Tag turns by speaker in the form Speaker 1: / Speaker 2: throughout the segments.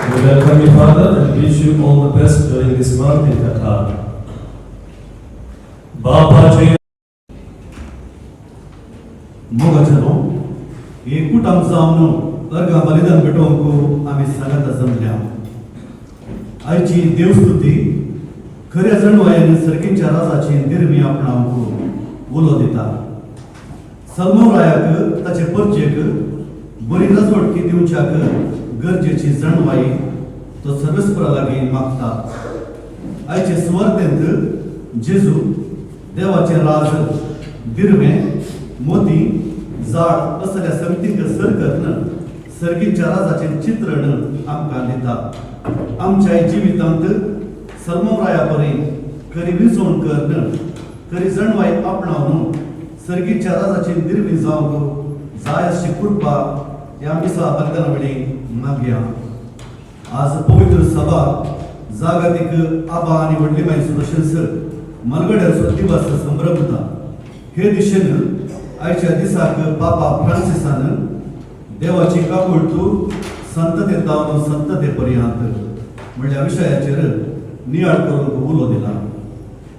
Speaker 1: We welcome you, Father, and wish you all the best during this month in Qatar. Baba
Speaker 2: मोगाचनो एकूट आमचो आमनो अर्घ बलिदान पेटोवंक आमी सगळ्यांत जमल्या आयची देवस्तुती खऱ्या जणवायान सर्गीच्या राजाची निर्मी आपणावंक उलो दिता सलमो रायाक ताचे परजेक बरी राजवटकी दिवच्याक गरजेची जणवाई तो सर्वस्परा लागीं मागता आयचे सुवार्थेंत जेजू देवाचे राज दिर्वे मोती झाड असल्या संगतीक सर करून सर्गीच्या राजाचे चित्रण आमकां दिता आमच्या जिवितांत सलमोराया परी खरी विसवण करून खरी जणवाई आपणावन सर्गीच्या राजाची निर्वी जावंक जाय अशी कृपा ह्या मिसा बलिदाना वेळी मागया आज पवित्र सभा जागतिक आबा आणि व्हडली माई सुदर्शनस मलगड्याचो दिवस संभ्रमता हे दिशेन आयच्या दिसाक पापा फ्रांसिसान देवाची काकूळ तूं संतते दावन संतते पर्यंत म्हणल्या विशयाचेर नियाळ करूंक उलो दिला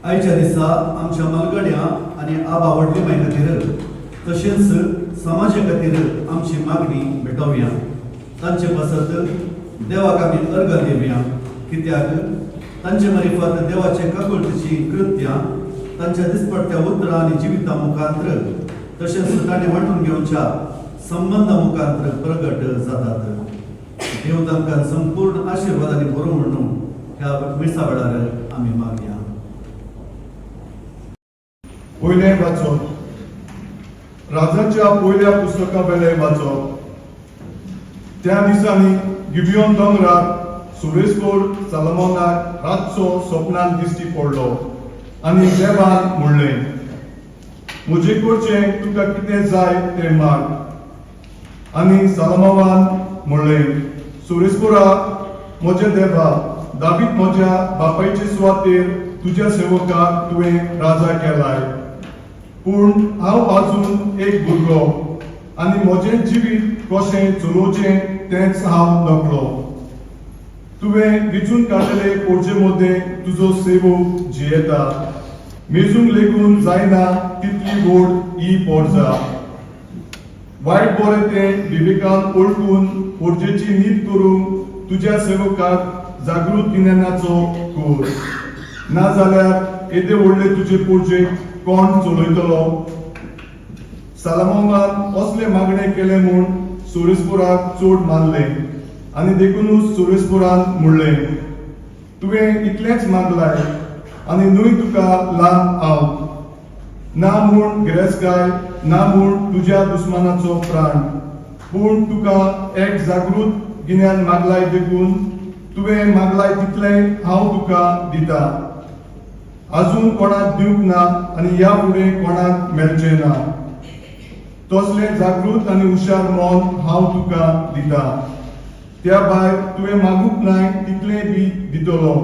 Speaker 2: आयच्या दिसा आमच्या मलगड्या आनी आबा व्हडली माई खातीर तशेंच समाजा खातीर आमची मागणी भेटोवया तांचे पासत देवाक आमी अर्घ दिवया कित्याक तांचे मार्फत देवाचे काकुळतेची कृत्यां तांच्या दिसपट्ट्या उतरां आनी जिविता मुखांतर तशेंच ताणें वांटून घेवच्या संबंधा मुखांतर प्रगट जातात देव तांकां संपूर्ण आशिर्वादांनी भरूं म्हणून ह्या मिसा वेळार आमी मागया
Speaker 3: पयलें वाचप राजाच्या पयल्या पुस्तका वेलें वाचप त्या दिसांनी गिबियोन दोंगरार सुरेस्कोर सलमोनाक रातचो स्वप्नांत दिश्टी पडलो आनी देवान म्हणलें म्हजे कडचें तुका कितें जाय तें माग आनी सलमोनान म्हणलें सुरेस्कोरा म्हजे देवा दावीद म्हज्या बापायचे सुवातेर तुज्या सेवकाक तुवें राजा केलाय पूण हांव आजून एक भुरगो आनी म्हजें जिवीत कशें चलोवचें तेंच हांव नकळो तुवें विचून काडलेले पोरचे मदें तुजो सेवक जियेता मेजूंक लेगून जायना तितली व्हड ही पोरजा वायट बरें तें विवेकान ओळखून पोरजेची नीत करूंक तुज्या सेवकाक जागृत गिन्यानाचो कोर नाजाल्यार येदे व्हडले तुजे पोरजेक कोण चलयतलो सलमोनान असले मागणे केले म्हूण सुरेस्पोराक चोड मारलें आनी देखूनच सुरेस्पोरान म्हणलें तुवें इतलेंच मागलाय आनी न्हय तुका ल्हान हांव ना म्हूण गिरेस्तकाय ना म्हूण तुज्या दुस्मानाचो प्राण पूण तुका एक जागृत गिन्यान मागलाय देखून तुवें मागलाय तितलें हांव तुका दिता आजून कोणाक दिवंक ना आनी ह्या फुडें कोणाक मेळचें ना तसलें जागृत आनी हुशार मोल हांव तुका दिता त्या भायर तुवें मागूंक नाय तितलें बी दितलो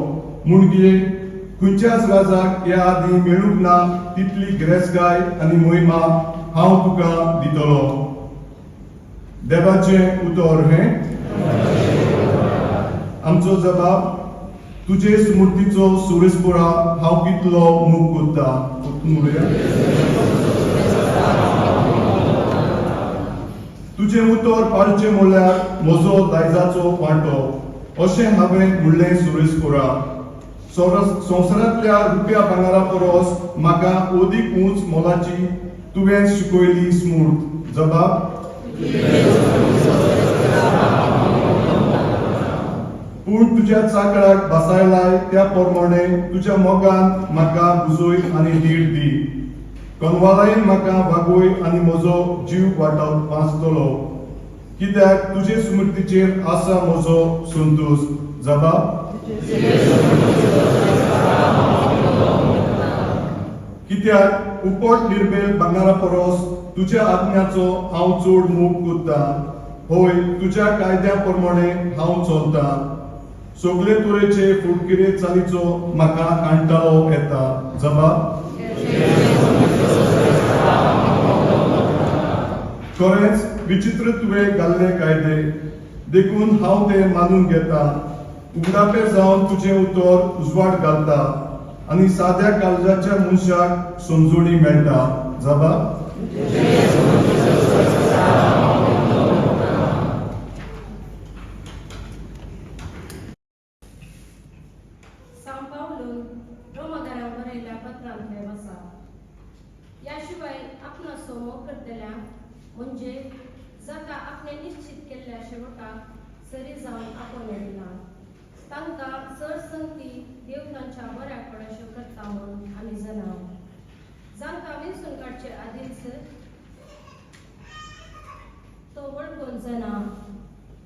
Speaker 3: म्हूण घे खंयच्याच राजाक ह्या आदी मेळूंक ना तितली गिरेस्तकाय आनी मोहिमा हांव तुका दितलो. देवाचें उतर हें आमचो जबाब, तुजे स्मृतीचो सुरेस्पुरा हांव कितलो मोग करता. तुजें उतर पाळचें म्हणल्यार म्हजो दायजाचो वांटो, अशें हांवें म्हणलें सुरेस्पुरा. संवसारांतल्या रुपया भांगारा परस म्हाका अदीक उंच मोलाची तुवें शिकयली स्मूर्त. जबाब, पूण तुज्या चाकराक बसायलाय त्या प्रमाणे तुज्या मोगान म्हाका बुजोय आनी नीड दी. कनवालायेन म्हाका वागोय आनी म्हजो जीव वाचतलो, कित्याक तुजे स्मृतीचेर आसा म्हजो संतोश. जबाब, कित्याक उपट निर्बेल भांगारा परस तुज्या आत्म्याचो हांव चड मोग करता. होय, तुज्या कायद्या प्रमाणे हांव चलता. सगळे तरेचे फुडकिरे चालीचो म्हाका कांटाळो येता. जबाब, खरेंच विचित्र तुवें घाल्ले कायदे, देखून हांव ते मानून घेता. उगडापे जावन तुजें उतर उजवाड घालता आनी साद्या काळजाच्या मनशाक समजुणी मेळटा. जबाब,
Speaker 4: बरयल्या पत्रांतले वसा. या शिवाय आपणा मोग करतल्या म्हणजे जाका आपणे निश्चित केल्ल्या शेवटाक सरी जावन आपण येतला, तांकां सरसंगती देव तांच्या बऱ्या पडाश्यो करता म्हूण आमी जाणा. जांकां वेंचून काडचे आदींच तो वळखून जाणा,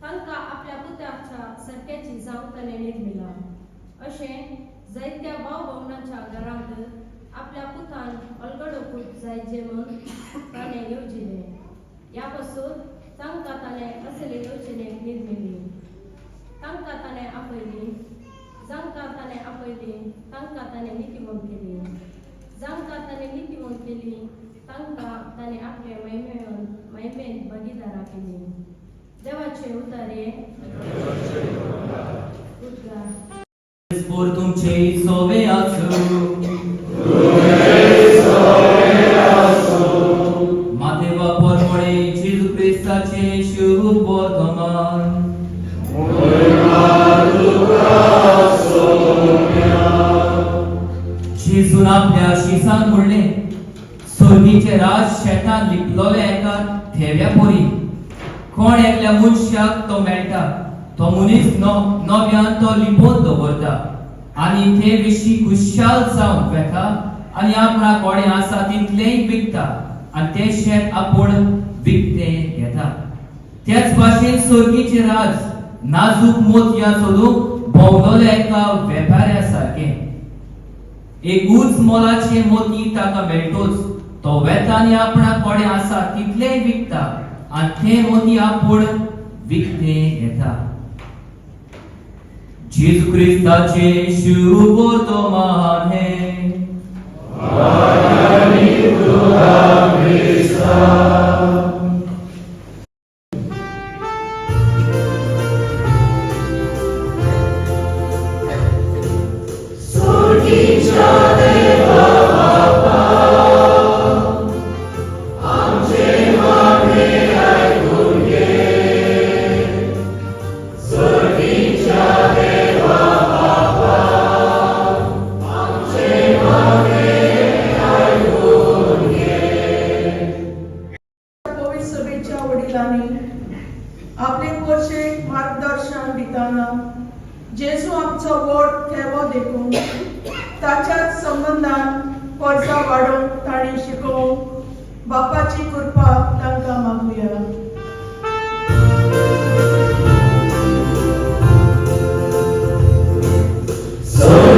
Speaker 4: तांकां आपल्या पुताच्या सारक्याची जावं ताणें निर्मिला. अशें जायत्या भाव भावनांच्या घरांत आपल्या पुतान अलगडोकूच जायचे म्हूण ताणें येवजिले. ह्या पासून तांकां ताणें असले येवजणेक निर्मिली. तांकां ताणें आपयली, जांकां ताणें आपयली तांकां ताणें नितीमोग केली. जांकां ताणें नितीमोग केली तांकां ताणें आपले महिमेन भागीदारा केली. देवाचे उतारे उद्गार.
Speaker 5: Por तुमचे सोवे आसू, मातेवा परमळे जेजू ख्रिस्ताचे शुभ वर्तमान. जेजून आपल्या शिसान म्हणले, स्वर्गीचे राज शेतान लिपलोले एका थेव्या पोरी. कोण एकल्या मनशाक तो मेळटा, तो मनीस नव्यान तो लिपोवन दवरता आनी ते विशीं खुशाल जावन वेता आनी आपणा कोणें आसा तितलेंय विकता आनी ते शेत आपूण विकतें घेता. त्याच भाशेन स्वर्गीचे राज नाजूक मोतयां सोदूंक भोंवलोले एका वेपाऱ्या सारकें. एक उंच मोलाचे मोती ताका मेळटोच तो वेता आनी आपणा कोणें आसा तितलेंय विकता आनी ते मोती आपूण विकतें घेता. जेजू ख्रिस्ताचे शुभ वर्तमान हे.
Speaker 6: आपले पोरचे मार्गदर्शन दिताना जेजू आमचो वोट थेवो देखून ताच्याच संबंधान कर्जा वाडोवंक ताणी शिकोवंक बापाची कृपा तांकां मागुया.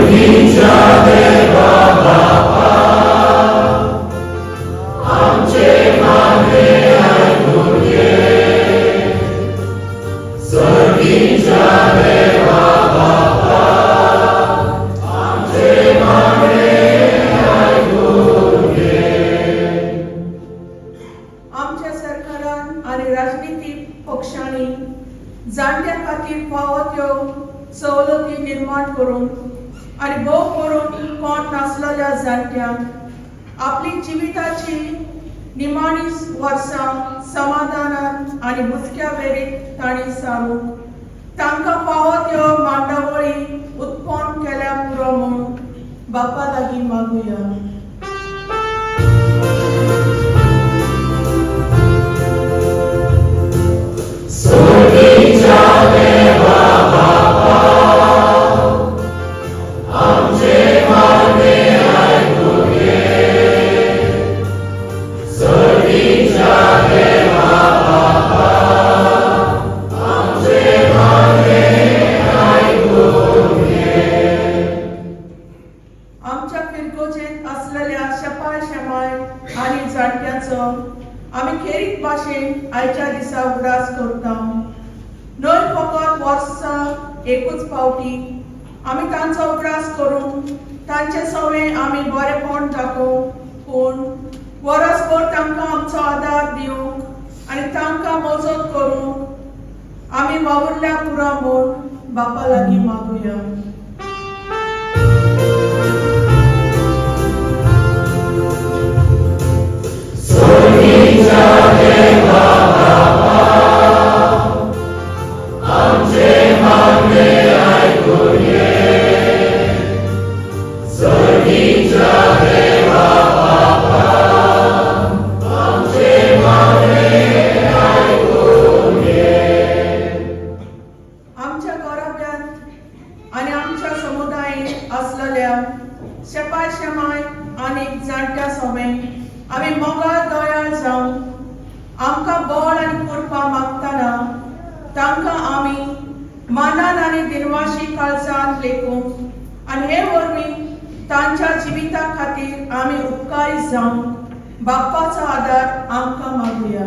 Speaker 7: Pवित्र
Speaker 6: वर्सांनी जाणट्या खातीर फावो त्यो सवलती निर्माण करून आनी भोव करून कोण नासलेल्या जाणट्यांक आपली जिविताची निमाणी वर्सां समाधानान आनी मुजक्या वेरेत तांणी सारूंक तांकां फावो त्यो मांडावळी उत्पन्न केल्या पुरो म्हूण बापा लागीं मागुया. आमच्या फिरकोचेत असलेल्या शपाय शमाय आनी जाणट्याचो आमी खेरीत भाशेन आयच्या दिसा उगडास करता. न्हय फकत वर्सां एकूच फावटी आमी तांचो उगडास करून तांचे सवें आमी बरेपण दाखोवंक, पूण वरसभर तांकां आमचो आदार दिवंक आनी तांकां मजत करूंक आमी वावुरल्या पुरा म्हूण बापा लागीं मागुया. आमच्या गोराब्यांत आनी आमच्या समुदायात असलेल्या शपाय शमाय आनी जाणट्या सवें आमी मोगाळ दयाळ जावन आमकां बळ आनी कृपा मागतना तांकां आमी मानान आनी दिनवाशी काळजान लेखूंक आनी हे वरवीं तांच्या जिविता खातीर आमी उपकारी जावंक बाप्पाचो आदार आमकां मागुया.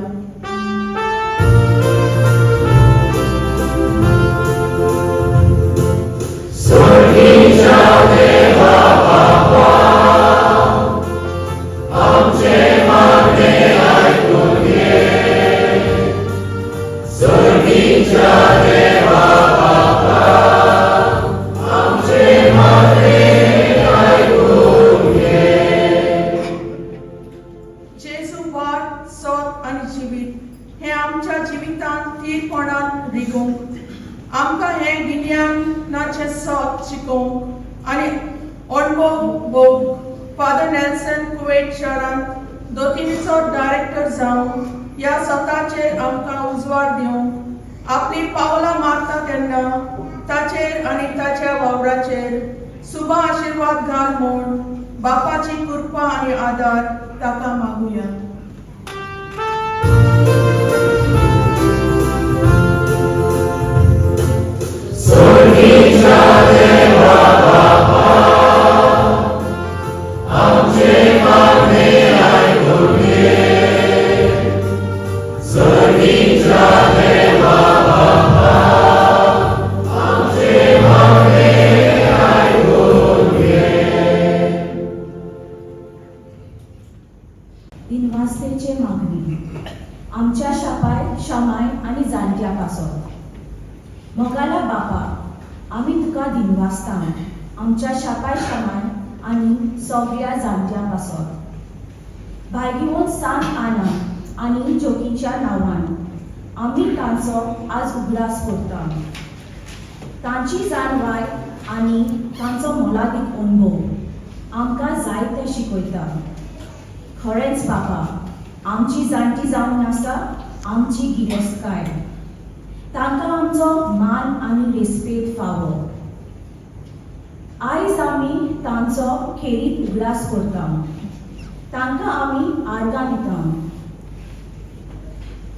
Speaker 6: जेजू वाट सोत आनी जिवीत हे आमच्या जिवितांत थीरपणान रिगूंक आमकां हे गिन्यानाचे सोत शिकोवंक आनी अणभव भोगूंक फादर नेल्सन कुवेट शारांत दोतोरीचो डायरेक्टर जावन ह्या सोताचेर आमकां उजवाड दिवंक आपली पावलां मारता तेन्ना ताचेर आनी ताच्या वावराचेर सुबा आशिर्वाद घाल म्हूण बापाची कृपा आनी आदार ताका मागुया.
Speaker 7: दिनवासतेचे मागणी आमच्या शापाय शमाय आनी जाणट्या पासत मोगाला बापा आमी तुका दिनवासता आमच्या शापाय शमाय आनी सगळ्या जाणट्या पासत भायगिवोन सांत आना आनी जोगीच्या नांवान आमी तांचो आज उगडास करता. तांची जाणवाय आनी तांचो मोलादीक अणभव आमकां जायते शिकयता. खरेंच बापा आमची जाणटी जावन आसा आमची गिरेस्तकाय तांकां आमचो मान आनी रेस्पेद फावो. आयज आमी तांचो खेरीत उगडास करता. तांकां आमी आर्गां दिता.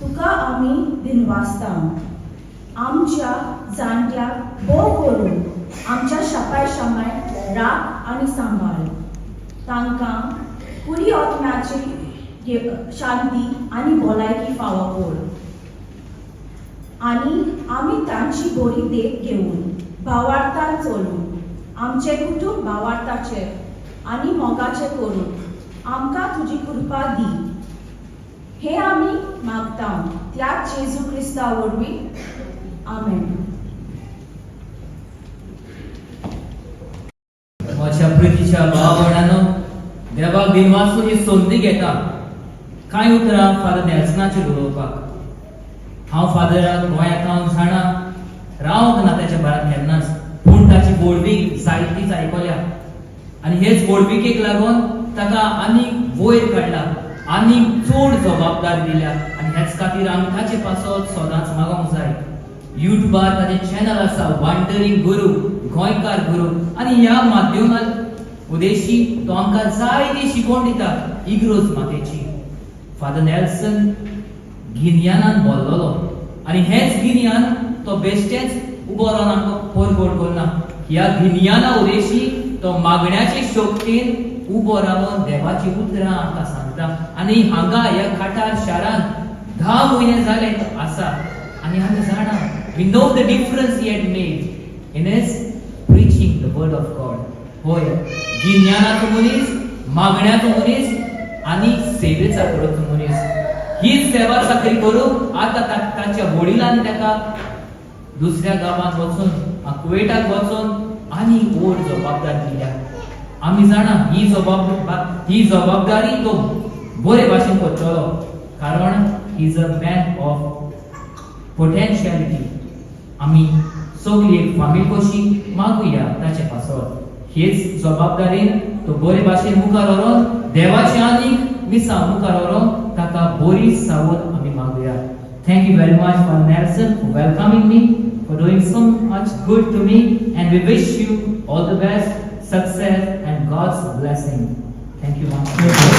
Speaker 7: तुका आमी दिनवासता. आमच्या जाणट्याक बोव करून आमच्या शापाय शमाय राख आनी सांबाळ. तांकां पुरी आत्म्याची शांती आनी भलायकी फावो कर. आनी आमी तांची बरी देख घेवन भावार्थान चलून आमचे कुटुंब भावार्थाचेर आनी मोगाचें करून आमकां तुजी कृपा दी. हे आमी मागता त्याच जेजू क्रिस्ता वरवीं आमेन.
Speaker 5: म्हज्या प्रितीच्या भाव भयणांनो, देवाक दिनवासूची संदी घेता कांय उतरां फादर नेल्सनाचेर उलोवपाक. हांव फादराक गोंयांत हांव जाणा, रावंक ना त्याच्या बरात केन्नाच, पूण ताची बोडवीक जायतीच आयकल्या आनी हेच बोडविकेक लागून ताका आनीक वयर काडला, आनीक चड जबाबदारी दिल्या आनी हेच खातीर आमी ताचे पासत सदांच मागोंक जाय. युट्यूबार ताचें चॅनल आसा वांडरिंग गुरू, गोंयकार गुरू, आनी ह्या माध्यमांत उदेशी तो आमकां जायती शिकवण दिता इग्रोज मातेची. फादर नेल्सन गिन्यानान बोल्लोलो आनी हेच गिन्यान तो बेश्टेच उबो रावन आमकां परगोड करना. ह्या गिन्याना उदेशी तो मागण्याचे शक्तीन उबो रावन देवाची उतरां आमकां सांगता. आनी हांगा ह्या काटार शारान 10 म्हयने जाले तो आसा आनी आमी जाणा, we know the difference he had made in his preaching the word of God. होय, गिन्यानाचो मनीस, मागण्याचो मनीस आनी सेवेचा करचो मनीस. ही सेवा चाकरी करूंक आतां ताच्या वडिलांनी ताका दुसऱ्या गांवांत वचून, कुवेटाक वचून आनी व्हड जबाबदारी दिल्या. आमी जाणा ही जबाबदारी तो बरे भाशेन करतलो, कारण he is a man of potentiality. आमी सगळी एक फामील कशी मागुया ताचे पासत. हेच जबाबदारीन तो बरे भाशेन मुखार व्हरोन देवाची आनीक मिसां मुखार व्हरोन ताका बरी सावड आमी मागुया. Thank you very much for Nelson for welcoming me, for doing so much good to me, and we wish you all the best, success and God's blessing. Thank you once again.